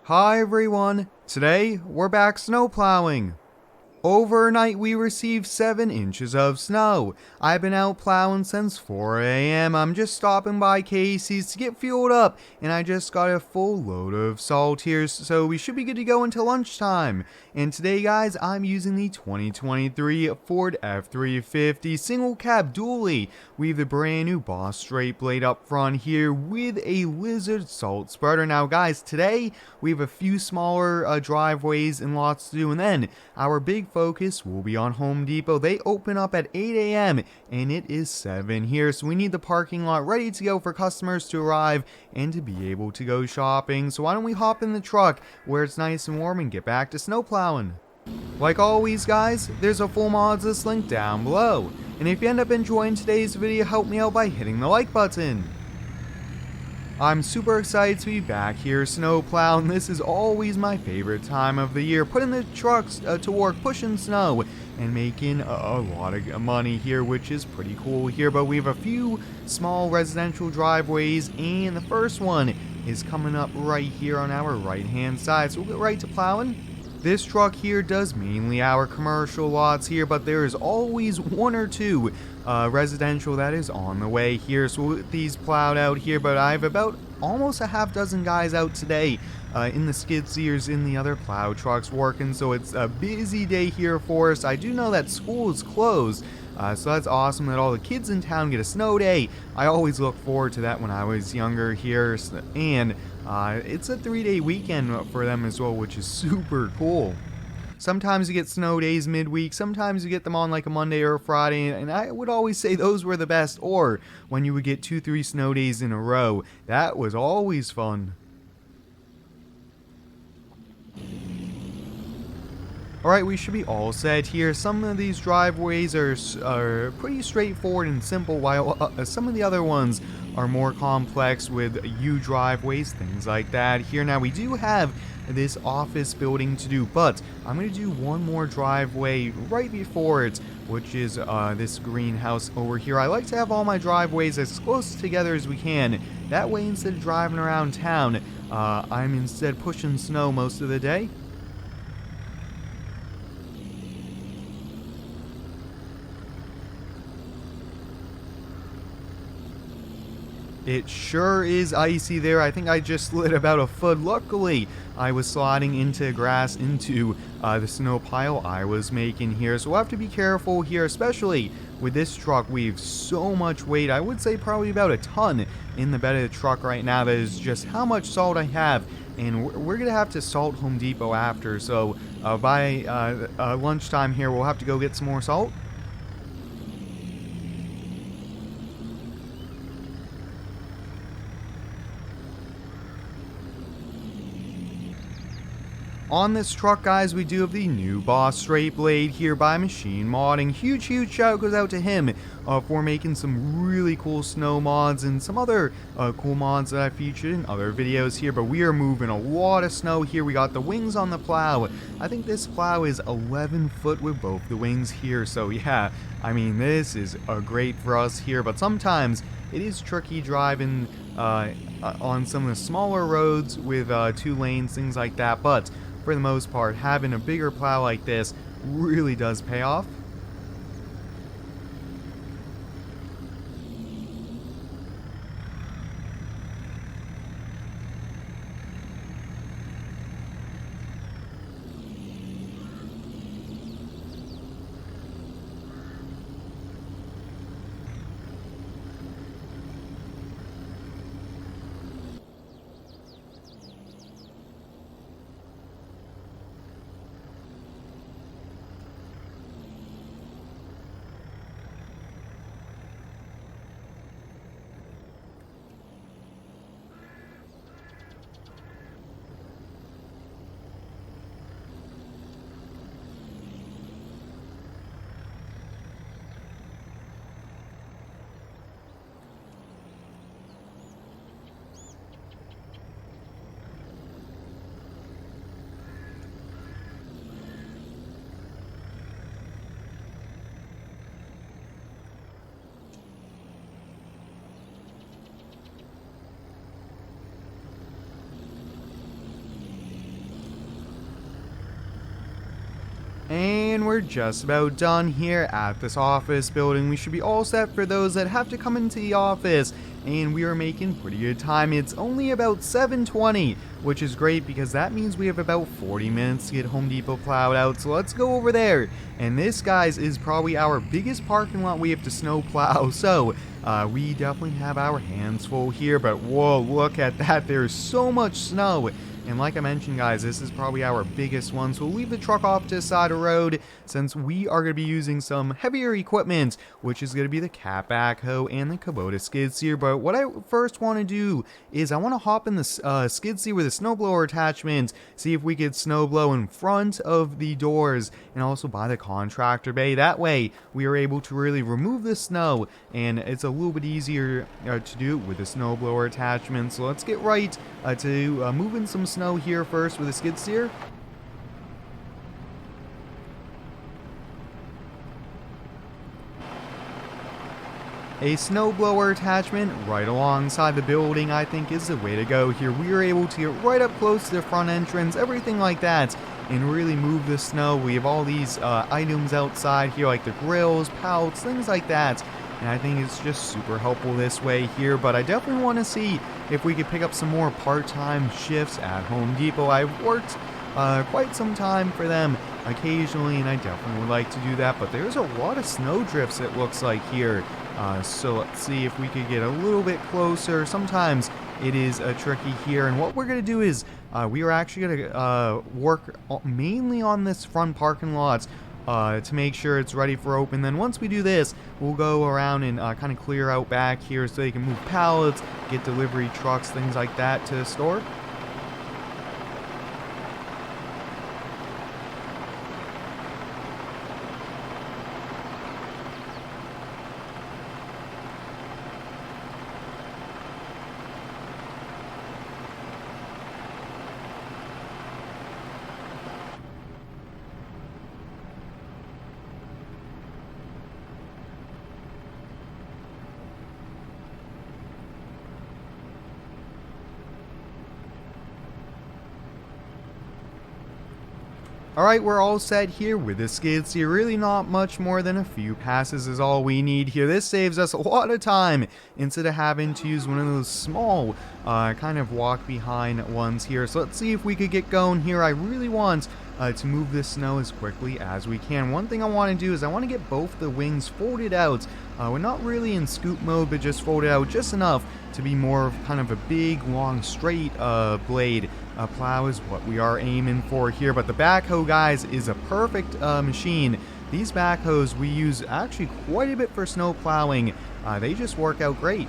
Hi everyone, today we're back snow plowing. Overnight we received 7 inches of snow. I've been out plowing since 4 a.m. I'm just stopping by Casey's to get fueled up, and I just got a full load of salt here, so we should be good to go until lunchtime. And today guys, I'm using the 2023 Ford F350 single cab dually. We have the brand new Boss straight blade up front here with a Lizard salt spreader. Now guys, today we have a few smaller driveways and lots to do, and then our big focus will be on Home Depot. They open up at 8 a.m. and it is 7 here, so we need the parking lot ready to go for customers to arrive and to be able to go shopping. So why don't we hop in the truck where it's nice and warm and get back to snow plowing. Like always guys, there's a full mods list link down below, and if you end up enjoying today's video, help me out by hitting the like button. I'm super excited to be back here snow plowing. This is always my favorite time of the year, putting the trucks to work pushing snow and making a lot of money here, which is pretty cool here. But we have a few small residential driveways, and the first one is coming up right here on our right hand side, so we'll get right to plowing. This truck here does mainly our commercial lots here, but there is always one or two residential that is on the way here, so we'll get these plowed out here. But I have about almost a half dozen guys out today in the skid steers, in the other plow trucks working, so it's a busy day here for us. I do know that school is closed, so that's awesome that all the kids in town get a snow day. I always look forward to that when I was younger here, and it's a 3-day weekend for them as well, which is super cool. Sometimes you get snow days midweek, sometimes you get them on like a Monday or a Friday, and I would always say those were the best, or when you would get 2-3 snow days in a row. That was always fun. Alright, we should be all set here. Some of these driveways are pretty straightforward and simple, while some of the other ones are more complex with U driveways, things like that. Here now we do have this office building to do, but I'm going to do one more driveway right before it, which is this greenhouse over here. I like to have all my driveways as close together as we can. That way, instead of driving around town, I'm instead pushing snow most of the day. It sure is icy there. I think I just slid about a foot. Luckily, I was sliding into grass into the snow pile I was making here. So we'll have to be careful here, especially with this truck. We have so much weight. I would say probably about a ton in the bed of the truck right now. That is just how much salt I have. And we're going to have to salt Home Depot after. So by lunchtime here, we'll have to go get some more salt. On this truck, guys, we do have the new Boss straight blade here by Machine Modding. Huge shout goes out to him for making some really cool snow mods and some other cool mods that I featured in other videos here. But we are moving a lot of snow here. We got the wings on the plow. I think this plow is 11 foot with both the wings here. So yeah, I mean, this is great for us here. But sometimes it is tricky driving on some of the smaller roads with 2 lanes, things like that. But for the most part, having a bigger plow like this really does pay off. And we're just about done here at this office building. We should be all set for those that have to come into the office. And we are making pretty good time. It's only about 7:20, which is great because that means we have about 40 minutes to get Home Depot plowed out. So let's go over there. And this, guys, is probably our biggest parking lot we have to snow plow. So we definitely have our hands full here. But whoa, look at that. There's so much snow. And like I mentioned, guys, this is probably our biggest one, so we'll leave the truck off to the side of the road since we are going to be using some heavier equipment, which is going to be the cat backhoe and the Kubota skid steer. But what I first want to do is I want to hop in the skid steer with a snowblower attachment, see if we could snow blow in front of the doors and also by the contractor bay. That way, we are able to really remove the snow, and it's a little bit easier to do with the snowblower attachment. So let's get right to moving some snow here first with a skid steer. A snowblower attachment right alongside the building, I think, is the way to go here. We are able to get right up close to the front entrance, everything like that, and really move the snow. We have all these items outside here, like the grills, pallets, things like that. And I think it's just super helpful this way here. But I definitely want to see if we could pick up some more part-time shifts at Home Depot. I've worked quite some time for them occasionally, and I definitely would like to do that. But there's a lot of snow drifts, it looks like here. So let's see if we could get a little bit closer. Sometimes it is tricky here. And what we're going to do is we are actually going to work mainly on this front parking lot to make sure it's ready for open. Then once we do this, we'll go around and kind of clear out back here so they can move pallets, get delivery trucks, things like that to the store. Alright, we're all set here with the skid steer. Really not much more than a few passes is all we need here. This saves us a lot of time instead of having to use one of those small kind of walk behind ones here. So let's see if we could get going here. I really want to move this snow as quickly as we can. One thing I want to do is I want to get both the wings folded out. We're not really in scoop mode, but just folded out just enough to be more of kind of a big, long, straight blade. Plow is what we are aiming for here. But the backhoe, guys, is a perfect machine. These backhoes we use actually quite a bit for snow plowing. They just work out great.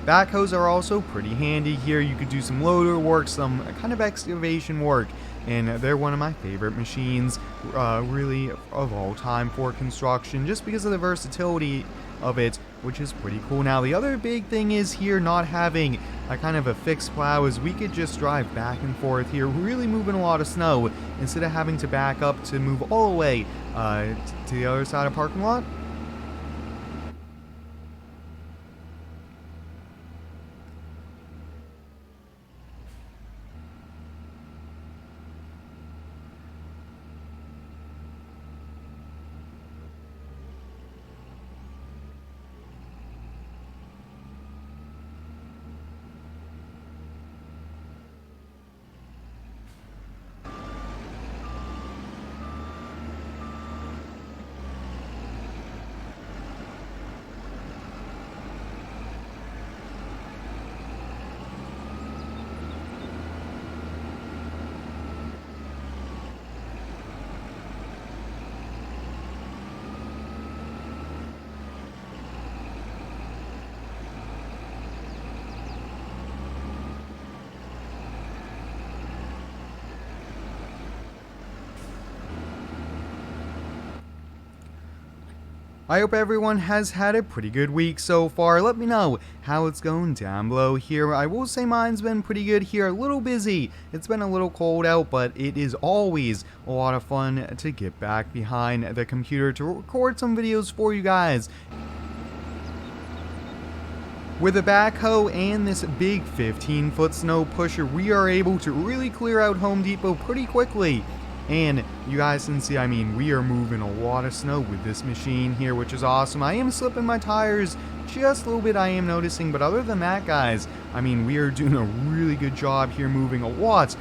Backhoes are also pretty handy here. You could do some loader work, some kind of excavation work, and they're one of my favorite machines really of all time for construction, just because of the versatility of it, which is pretty cool. Now the other big thing is here not having a kind of a fixed plow is we could just drive back and forth here, really moving a lot of snow instead of having to back up to move all the way to the other side of the parking lot. I hope everyone has had a pretty good week so far. Let me know how it's going down below here. I will say mine's been pretty good here. A little busy. It's been a little cold out, but it is always a lot of fun to get back behind the computer to record some videos for you guys. With a backhoe and this big 15-foot snow pusher, we are able to really clear out Home Depot pretty quickly. And you guys can see, I mean, we are moving a lot of snow with this machine here, which is awesome. I am slipping my tires just a little bit, I am noticing, but other than that, guys, I mean, we are doing a really good job here moving a lot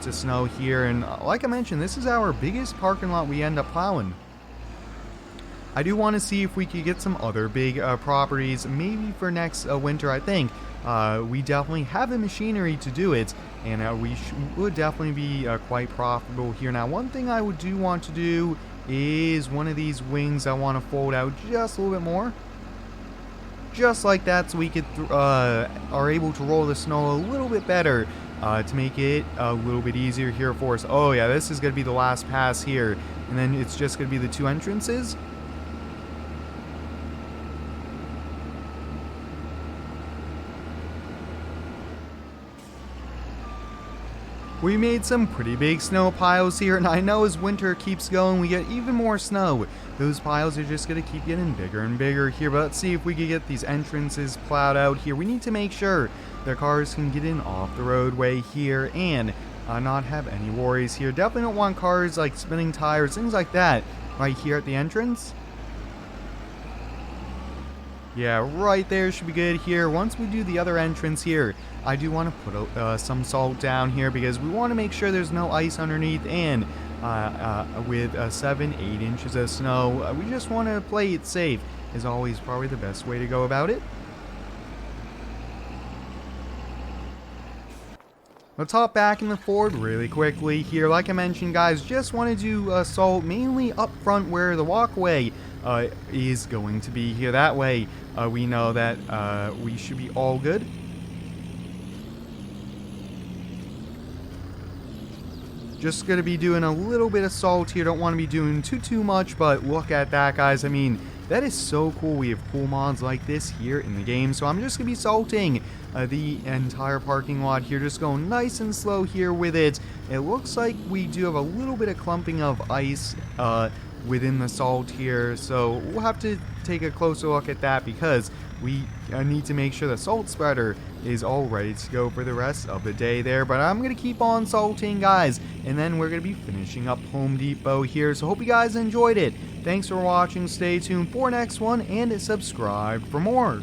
of snow here. And like I mentioned, this is our biggest parking lot we end up plowing. I do want to see if we could get some other big properties, maybe for next winter. I think we definitely have the machinery to do it, and we would definitely be quite profitable here. Now, one thing I do want to do is one of these wings I want to fold out just a little bit more. Just like that, so we could are able to roll the snow a little bit better to make it a little bit easier here for us. Oh yeah, this is going to be the last pass here, and then it's just going to be the 2 entrances. We made some pretty big snow piles here, and I know as winter keeps going, we get even more snow. Those piles are just going to keep getting bigger and bigger here, but let's see if we can get these entrances plowed out here. We need to make sure the cars can get in off the roadway here and not have any worries here. Definitely don't want cars like spinning tires, things like that, right here at the entrance. Yeah, right there should be good here. Once we do the other entrance here, I do want to put some salt down here because we want to make sure there's no ice underneath, and with 7-8 inches of snow, we just want to play it safe is always probably the best way to go about it. Let's hop back in the Ford really quickly here. Like I mentioned, guys, just want to do salt mainly up front where the walkway is going to be here. That way we know that we should be all good. Just going to be doing a little bit of salt here. Don't want to be doing too much, but look at that, guys. I mean, that is so cool. We have cool mods like this here in the game. So I'm just going to be salting the entire parking lot here. Just going nice and slow here with it. It looks like we do have a little bit of clumping of ice within the salt here. So we'll have to take a closer look at that because we need to make sure the salt spreader is all ready to go for the rest of the day there. But I'm going to keep on salting, guys, and then we're going to be finishing up Home Depot here. So hope you guys enjoyed it. Thanks for watching. Stay tuned for next one and subscribe for more.